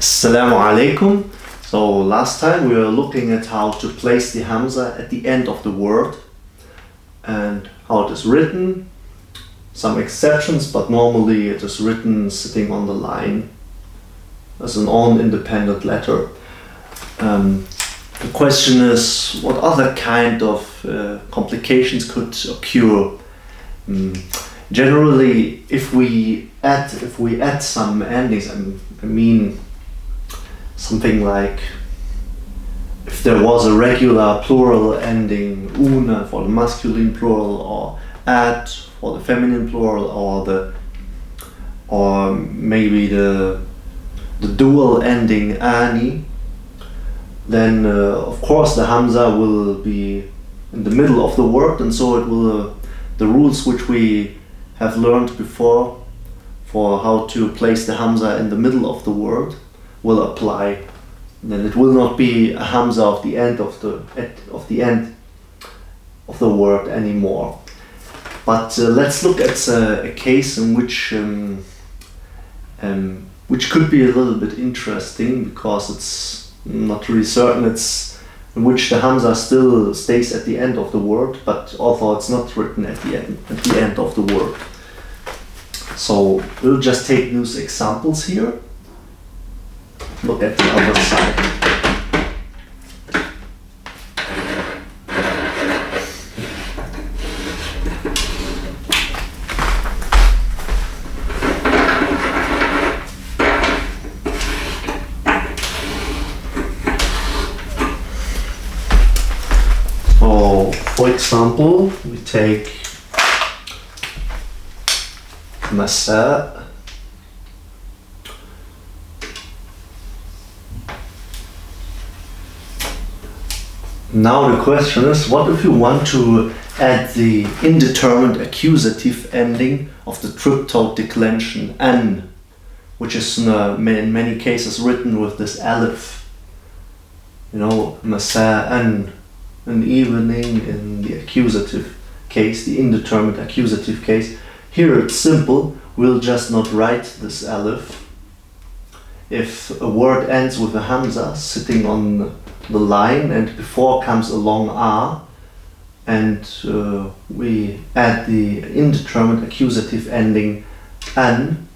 Assalamu alaikum. So last time we were looking at how to place the Hamza at the end of the word and how it is written. Some exceptions, but normally it is written sitting on the line as an own independent letter. The question is, what other kind of complications could occur? Generally, if we add some endings, I mean something like if there was a regular plural ending una for the masculine plural, or at for the feminine plural, or maybe the dual ending ani, then of course the Hamza will be in the middle of the word, and so it will the rules which we have learned before for how to place the Hamza in the middle of the word will apply. Then it will not be a Hamza of the end of the word anymore. But let's look at a case in which could be a little bit interesting, because it's not really certain. It's in which the Hamza still stays at the end of the word, but although it's not written at the end of the word. So we'll just take these examples here. Look at the other side. So, for example, we take Masa. Now the question is, what if you want to add the indeterminate accusative ending of the triptone declension an, which is in many cases written with this aleph. You know, masa'an, an evening in the accusative case, the indeterminate accusative case. Here it's simple, we'll just not write this aleph. If a word ends with a Hamza sitting on the line and before comes a long R, and we add the indeterminate accusative ending an,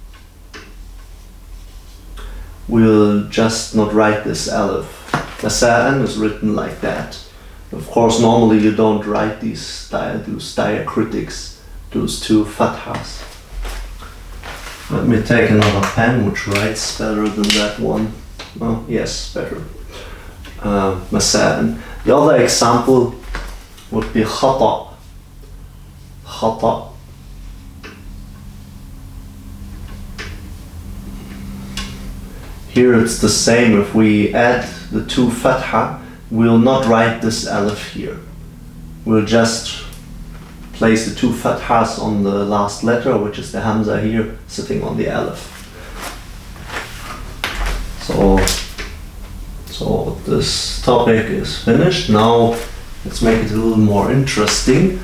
we'll just not write this aleph. Masa'an is written like that. Of course, normally you don't write those diacritics, those two fathas. Let me take another pen which writes better than that one. Oh, yes, better. Masa'an. The other example would be khata. Khata. Here it's the same. If we add the two fatha, we'll not write this aleph here. We'll just place the two fathas on the last letter, which is the Hamza here, sitting on the aleph. So this topic is finished. Now let's make it a little more interesting.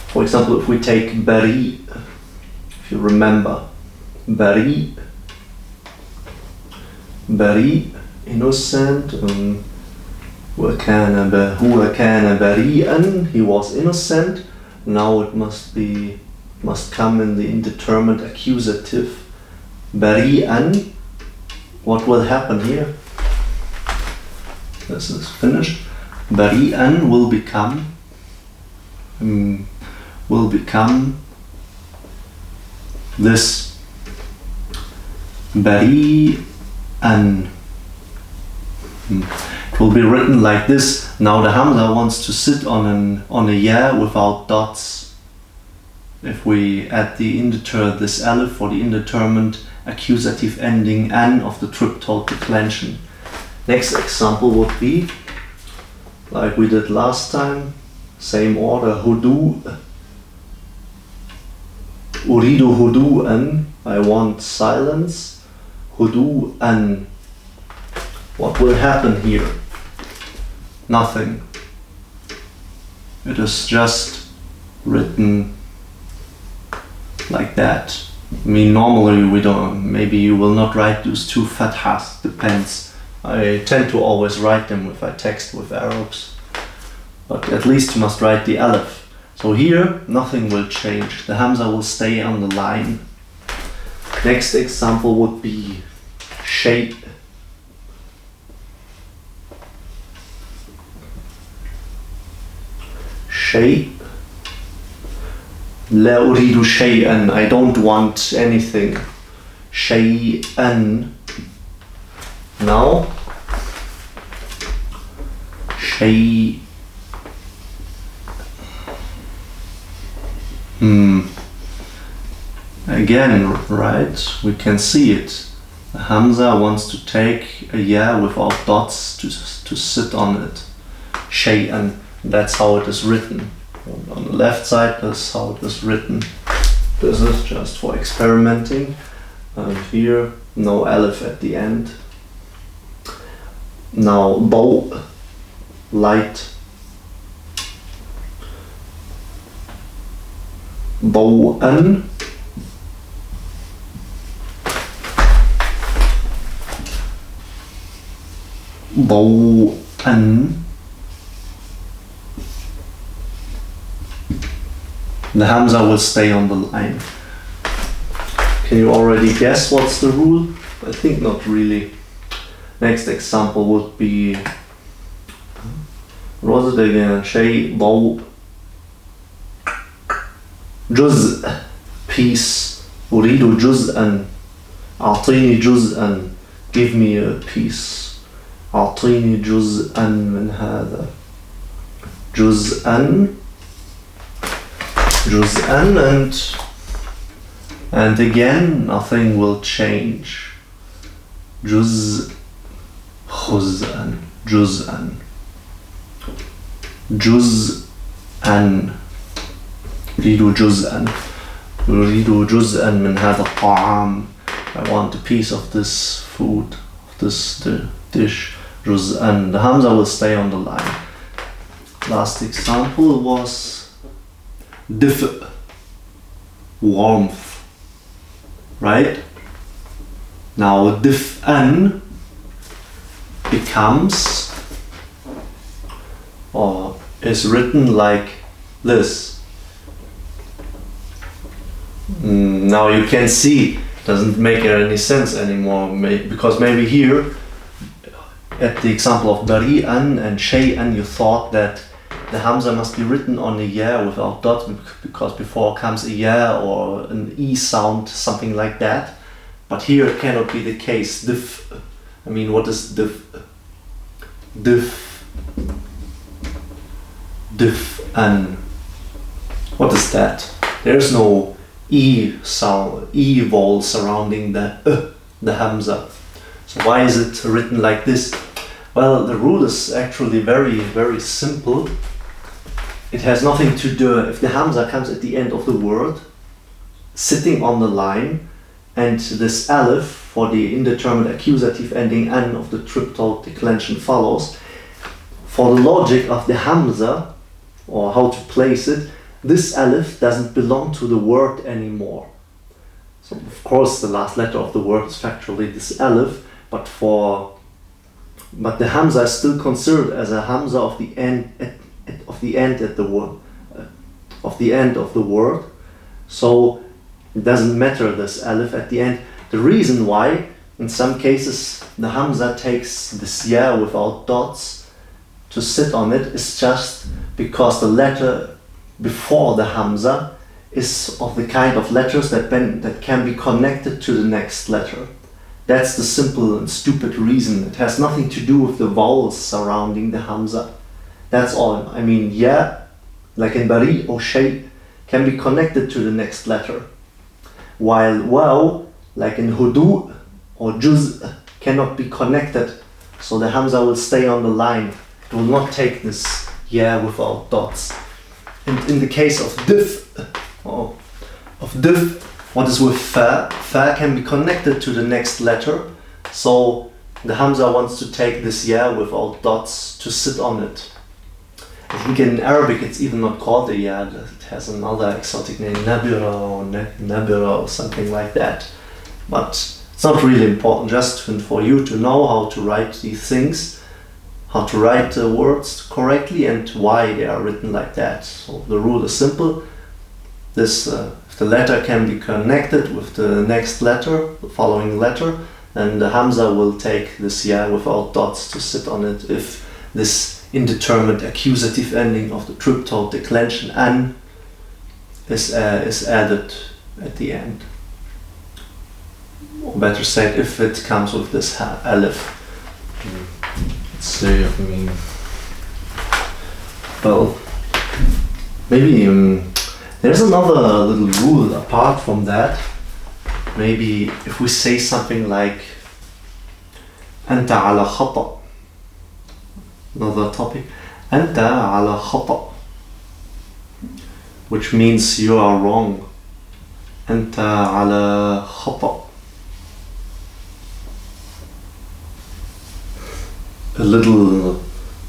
For example, if we take bari, if you remember, bari, innocent, هو كان بريئا, he was innocent. Now it must come in the indeterminate accusative bari'an. What will happen here? This is finished. Bari'an will become this bari'an. It will be written like this. Now the Hamza wants to sit on a ya without dots. If we add this aleph for the indeterminate accusative ending an of the triptone declension. Next example would be, like we did last time, same order, hudu. Uridu hudu'an, I want silence. Hudu'an. What will happen here? Nothing. It is just written like that. I mean, normally we don't, maybe you will not write those two fathas, depends. I tend to always write them if I text with arrows, but at least you must write the aleph. So here, nothing will change. The Hamza will stay on the line. Next example would be shay. Shay. لا أريد شيئا. I don't want anything. شيئا. Now. Shay. Again, right? We can see it. Hamza wants to take a ya without dots to sit on it. Shay'an. That's how it is written. On the left side, that's how it is written. This is just for experimenting. And here, no aleph at the end. Now, bow, light. Bow'an. Bow'an. The Hamza will stay on the line. Can you already guess what's the rule? I think not really. Next example would be, what was it again? Shay, bow, juz, piece. أريد جزءا. أعطيني جزءا. Give me a piece. أعطيني جزءا من هذا. جزءا. جزءا and again nothing will change. جزء. خزءا. جزءا. جزءا. أريد جزءا. أريد جزءا من هذا الطعام. I want a piece of this food, of this dish. جزءا. The Hamza will stay on the line. Last example was dif', warmth, right? Now dif'an becomes or is written like this. Now you can see it doesn't make any sense anymore, because maybe here at the example of bari'an and shay'an you thought that the Hamza must be written on a ya without dots, because before comes a ya or an e sound, something like that. But here it cannot be the case. Dif. I mean, what is dif? Dif. Dif-an. What is that? There's no e sound, e vowel surrounding the Hamza. So why is it written like this? Well, the rule is actually very, very simple. It has nothing to do, if the Hamza comes at the end of the word, sitting on the line, and this aleph for the indeterminate accusative ending an of the triptych declension follows, for the logic of the Hamza, or how to place it, this aleph doesn't belong to the word anymore. So of course the last letter of the word is factually this aleph, but the Hamza is still considered as a Hamza of the end of the end of the word, so it doesn't matter this aleph at the end. The reason why in some cases the Hamza takes this ya without dots to sit on it is just because the letter before the Hamza is of the kind of letters that can be connected to the next letter. That's the simple and stupid reason. It has nothing to do with the vowels surrounding the Hamza. That's all. I mean, ya, like in bari or shay, can be connected to the next letter. While waw, like in hudu or juz, cannot be connected. So the Hamza will stay on the line. It will not take this ya without dots. And in the case of dif, what is with fa? Fa can be connected to the next letter. So the Hamza wants to take this ya without dots to sit on it. I think in Arabic it's even not called a yad, it has another exotic name, nabira or nabira or something like that. But it's not really important, just for you to know how to write these things, how to write the words correctly and why they are written like that. So the rule is simple. This, if the letter can be connected with the next letter, the following letter, then the Hamza will take this ya without dots to sit on it if this indeterminate accusative ending of the triptone declension an is added at the end. Or better said, if it comes with this aleph. Let's see, I mean... Well, maybe there's another little rule apart from that. Maybe if we say something like أنت على خطأ, another topic, أنت على خطأ, which means you are wrong. أنت على خطأ. A little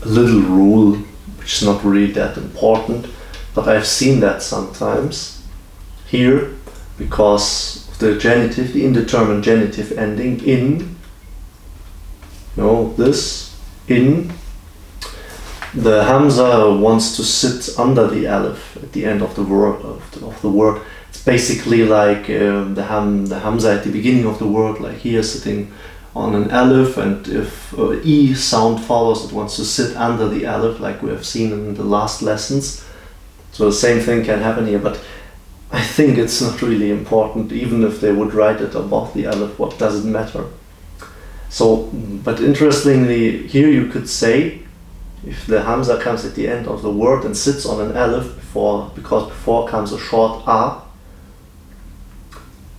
rule, which is not really that important, but I've seen that sometimes here, because of the genitive, the indeterminate genitive ending in, this, in, the Hamza wants to sit under the aleph at the end of the word. It's basically like the Hamza at the beginning of the word, like here sitting on an aleph, and if E sound follows, it wants to sit under the aleph, like we have seen in the last lessons. So the same thing can happen here, but I think it's not really important. Even if they would write it above the aleph, what does it matter? So, but interestingly, here you could say, if the Hamza comes at the end of the word and sits on an aleph because before comes a short a,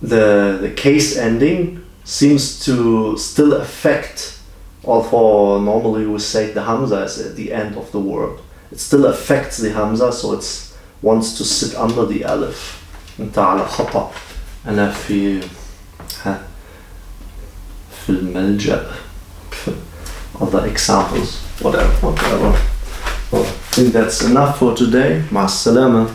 the case ending seems to still affect, although normally we say the Hamza is at the end of the word. It still affects the Hamza, so it wants to sit under the aleph. أنت على خطأ. أنا في الملجأ. Other examples, whatever. Well, I think that's enough for today. مع السلامة.